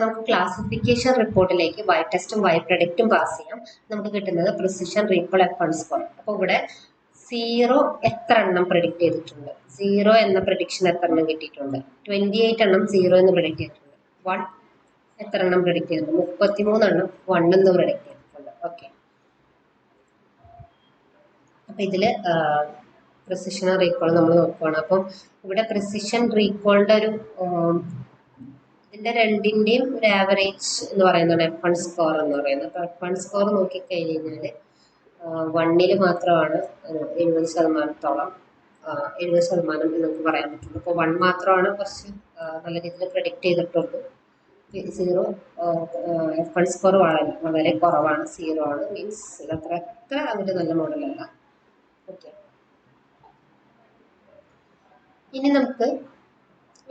നമുക്ക് ക്ലാസിഫിക്കേഷൻ റിപ്പോർട്ടിലേക്ക് y ടെസ്റ്റും y പ്രഡിക്റ്റും പാസ് ചെയ്യാം. നമുക്ക് കിട്ടുന്നത് പ്രിസിഷൻ റീകോൾ F1 സ്കോർ. അപ്പോൾ ഇവിടെ 0 എത്ര എണ്ണം പ്രഡിക്റ്റ് ചെയ്തിട്ടുണ്ട്, 0 എന്ന പ്രഡിക്ഷൻ എത്ര എണ്ണം കിട്ടിയിട്ടുണ്ട്, 28 എണ്ണം 0 എന്ന് പ്രഡിക്റ്റ് ചെയ്തിട്ടുണ്ട്. 1 എത്ര എണ്ണം പ്രഡിക്റ്റ് ചെയ്തിട്ടുണ്ട്, 33 എണ്ണം 1 എന്ന് പ്രഡിക്റ്റ് ചെയ്തിട്ടുണ്ട്. ഓക്കെ, അപ്പൊ ഇതില് പ്രിസിഷൻ റീകോൾ നമ്മൾ നോക്കുകയാണ്. അപ്പം ഇവിടെ പ്രിസിഷൻ റീകോളിന്റെ ഒരു ഇതിന്റെ രണ്ടിന്റെയും ഒരു ആവറേജ് എന്ന് പറയുന്നതാണ് F1 സ്കോർ എന്ന് പറയുന്നത്. അപ്പൊ F1 സ്കോർ നോക്കിക്കഴിഞ്ഞാല് 1 മാത്രമാണ് 70%, 70% എന്ന് നമുക്ക് പറയാൻ പറ്റുള്ളൂ. അപ്പോൾ 1 മാത്രമാണ് കുറച്ച് നല്ല രീതിയിൽ പ്രഡിക്റ്റ് ചെയ്തിട്ടുള്ളൂ. 0 F1 സ്കോർ വളരെ കുറവാണ്, 0 ആണ്. മീൻസ് അത്ര അതിന്റെ നല്ല മോഡലല്ല. ഓക്കെ, ഇനി നമുക്ക്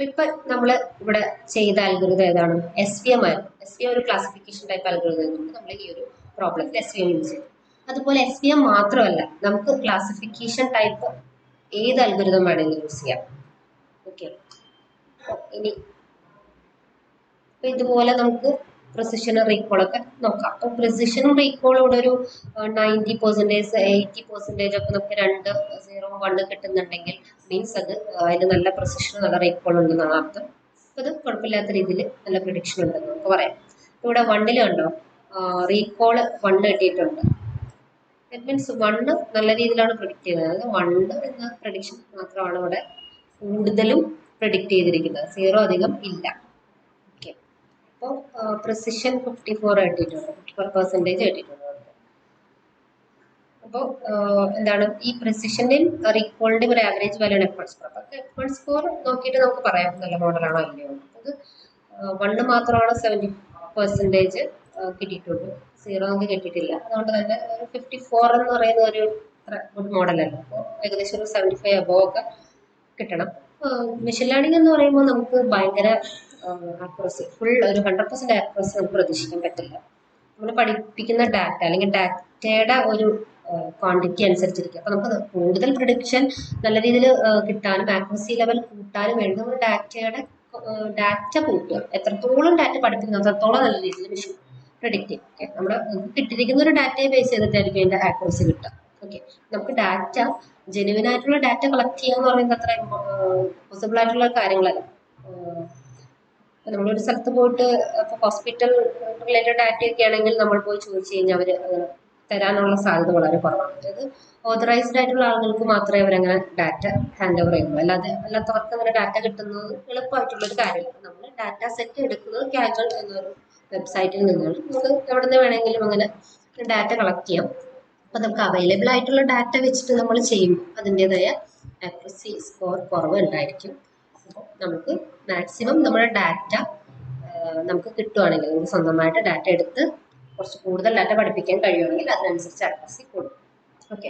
ഇപ്പൊ നമ്മൾ ഇവിടെ ചെയ്ത അൽഗോരിതം ഏതാണ്? SVM ആയിരുന്നു. SVM ഒരു ക്ലാസിഫിക്കേഷൻ ടൈപ്പ് അൽഗോരിതം നമ്മൾ ഈ ഒരു പ്രോബ്ലത്തിൽ SVM യൂസ് ചെയ്തു. അതുപോലെ SVM മാത്രമല്ല, നമുക്ക് ക്ലാസിഫിക്കേഷൻ ടൈപ്പ് ഏത് അൽഗോരിതം വേണമെങ്കിലും യൂസ് ചെയ്യാം. ഓക്കെ, ഇനി ഇതുപോലെ നമുക്ക് പ്രിസിഷൻ റീകോൾ ഒക്കെ നോക്കാം. അപ്പോൾ പ്രിസിഷൻ റീകോൾ ഇവിടെ ഒരു 90%, 80% ഒക്കെ നമുക്ക് 2, 0, 1 കിട്ടുന്നുണ്ടെങ്കിൽ മീൻസ് അത് അതിന് നല്ല പ്രിസിഷൻ, നല്ല റീകോൾ ഉണ്ടെന്നാണ് അർത്ഥം. അപ്പോൾ ഇത് കുഴപ്പമില്ലാത്ത രീതിയിൽ നല്ല പ്രഡിക്ഷൻ ഉണ്ടെന്ന് നമുക്ക് പറയാം. ഇവിടെ 1 കണ്ടോ റീകോൾ 1 കിട്ടിയിട്ടുണ്ട്. ദാറ്റ് മീൻസ് 1 നല്ല രീതിയിലാണ് പ്രഡിക്റ്റ് ചെയ്യുന്നത്. അതായത് 1 എന്ന പ്രഡിക്ഷൻ മാത്രമാണ് ഇവിടെ കൂടുതലും പ്രഡിക്റ്റ് ചെയ്തിരിക്കുന്നത്, 0 അധികം ഇല്ല. ഓക്കെ, അപ്പോൾ പ്രിസിഷൻ 54 കിട്ടിയിട്ടുണ്ട്, 54% കിട്ടിയിട്ടുണ്ട്. അപ്പോൾ എന്താണ് ഈ പ്രിസിഷന്റെയും റീകോളിന്റെയും ഒരു ആവറേജ് വാല്യൂ ആണ് F1 സ്കോർ. അപ്പോൾ F1 സ്കോർ നോക്കിയിട്ട് നമുക്ക് പറയാം നല്ല മോഡലാണോ അല്ലയോ. അത് 1 മാത്രമാണ് 70% കിട്ടിയിട്ടുള്ളൂ, 0 നമുക്ക് കിട്ടിയിട്ടില്ല. അതുകൊണ്ട് തന്നെ 54 എന്ന് പറയുന്ന ഒരു ഗുഡ് മോഡലല്ല. അപ്പോൾ ഏകദേശം ഒരു 75 അബോവ് ഒക്കെ കിട്ടണം. മെഷീൻ ലേണിംഗ് എന്ന് പറയുമ്പോൾ നമുക്ക് ഭയങ്കര ആക്യുറസി, ഫുൾ ഒരു 100% ആക്യുറസി നമുക്ക് പ്രതീക്ഷിക്കാൻ പറ്റില്ല. നമ്മൾ പഠിപ്പിക്കുന്ന ഡാറ്റ അല്ലെങ്കിൽ ഡാറ്റയുടെ ഒരു ക്വാണ്ടിറ്റി അനുസരിച്ചിരിക്കും. അപ്പോൾ നമുക്ക് കൂടുതൽ പ്രഡിക്ഷൻ നല്ല രീതിയിൽ കിട്ടാനും ആക്യുറസി ലെവൽ കൂട്ടാനും വേണ്ടി നമ്മൾ ഡാറ്റ കൂട്ടുക. എത്രത്തോളം ഡാറ്റ പഠിപ്പിക്കുന്നു അത്രത്തോളം നല്ല രീതിയിൽ മെഷീൻ പ്രഡിക്റ്റ് ചെയ്യും. ഓക്കെ, നമ്മുടെ കിട്ടിയിരിക്കുന്ന ഒരു ഡാറ്റയെ ബേസ് ചെയ്തിട്ടായിരിക്കും അതിന്റെ ആക്യുറസി കിട്ടുക. ഓക്കെ, നമുക്ക് ഡാറ്റ ജെനുവിൻ ആയിട്ടുള്ള ഡാറ്റ കളക്ട് ചെയ്യുക എന്ന് പറയുന്നത് അത്ര പോസിബിൾ ആയിട്ടുള്ള കാര്യങ്ങളല്ല. നമ്മളൊരു സ്ഥലത്ത് പോയിട്ട് ഇപ്പോൾ ഹോസ്പിറ്റൽ റിലേറ്റഡ് ഡാറ്റ ഒക്കെ ആണെങ്കിൽ നമ്മൾ പോയി ചോദിച്ചു കഴിഞ്ഞാൽ അവർ തരാനുള്ള സാധ്യത വളരെ കുറവാണ്. അതായത് ഓതറൈസ്ഡ് ആയിട്ടുള്ള ആളുകൾക്ക് മാത്രമേ അവരങ്ങനെ ഡാറ്റ ഹാൻഡ് ഓവർ ചെയ്യുള്ളൂ. അല്ലാത്തവർക്ക് അങ്ങനെ ഡാറ്റ കിട്ടുന്നത് എളുപ്പമായിട്ടുള്ളൊരു കാര്യമില്ല. നമ്മൾ ഡാറ്റ സെറ്റ് എടുക്കുന്നത് കാഗൽ എന്നൊരു വെബ്സൈറ്റിൽ നിന്നാണ്. നമുക്ക് എവിടെ നിന്ന് വേണമെങ്കിലും അങ്ങനെ ഡാറ്റ കളക്ട് ചെയ്യാം. അപ്പം നമുക്ക് അവൈലബിൾ ആയിട്ടുള്ള ഡാറ്റ വെച്ചിട്ട് നമ്മൾ ചെയ്യുമ്പോൾ അതിൻ്റെതായ ആക്യുറസി സ്കോർ കുറവ് ഉണ്ടായിരിക്കും. അപ്പോൾ നമുക്ക് മാക്സിമം നമ്മുടെ ഡാറ്റ നമുക്ക് കിട്ടുവാണെങ്കിൽ, നമുക്ക് സ്വന്തമായിട്ട് ഡാറ്റ എടുത്ത് കുറച്ച് കൂടുതൽ ഡാറ്റ പഠിപ്പിക്കാൻ കഴിയുമെങ്കിൽ അതിനനുസരിച്ച് ആക്യുറസി കൂടും. ഓക്കെ.